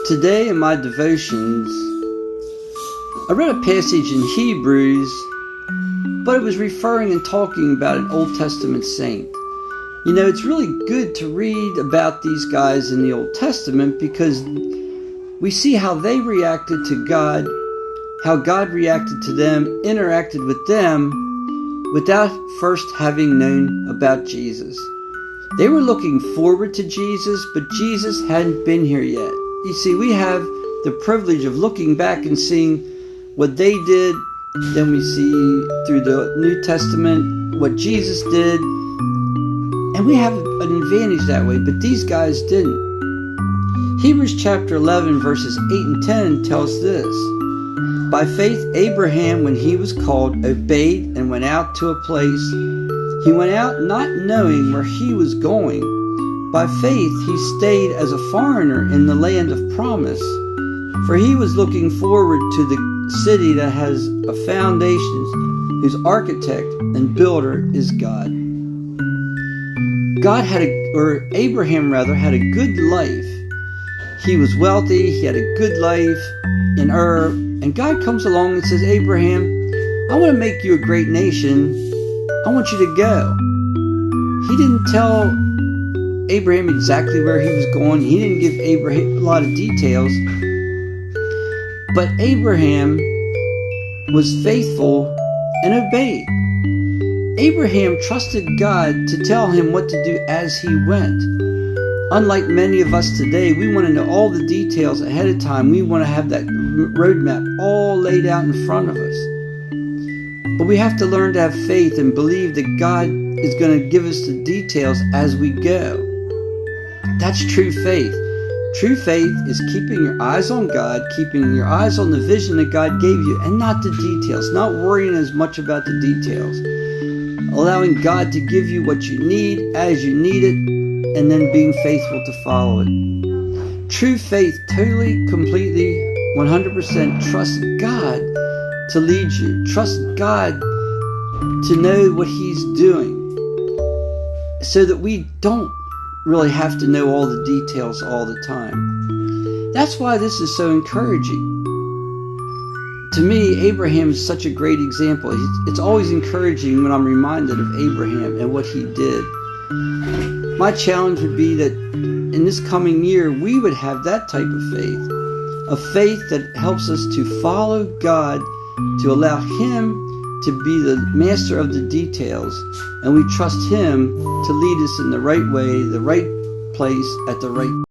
Today in my devotions, I read a passage in Hebrews, but it was referring and talking about an Old Testament saint. You know, it's really good to read about these guys in the Old Testament because we see how they reacted to God, how God reacted to them, interacted with them without first having known about Jesus. They were looking forward to Jesus, but Jesus hadn't been here yet. You see, we have the privilege of looking back and seeing what they did. Then we see through the New Testament what Jesus did. And we have an advantage that way, but these guys didn't. Hebrews chapter 11 verses 8 and 10 tells this. By faith Abraham, when he was called, obeyed and went out to a place. He went out not knowing where he was going. By faith he stayed as a foreigner in the land of promise, for he was looking forward to the city that has a foundation, whose architect and builder is God. Abraham had a good life. He was wealthy, he had a good life in Ur, and God comes along and says, Abraham, I want to make you a great nation. I want you to go. He didn't tell Abraham exactly where he was going. He didn't give Abraham a lot of details. But Abraham was faithful and obeyed. Abraham trusted God to tell him what to do as he went. Unlike many of us today, we want to know all the details ahead of time. We want to have that roadmap all laid out in front of us. But we have to learn to have faith and believe that God is going to give us the details as we go. That's true faith. True faith is keeping your eyes on God, keeping your eyes on the vision that God gave you, and not the details, not worrying as much about the details. Allowing God to give you what you need as you need it, and then being faithful to follow it. True faith totally, completely, 100% trusts God to lead you. Trust God to know what He's doing, so that we don't really have to know all the details all the time. That's why this is so encouraging. To me, Abraham is such a great example. It's always encouraging when I'm reminded of Abraham and what he did. My challenge would be that in this coming year, we would have that type of faith that helps us to follow God, to allow Him to be the master of the details, and we trust Him to lead us in the right way, the right place, at the right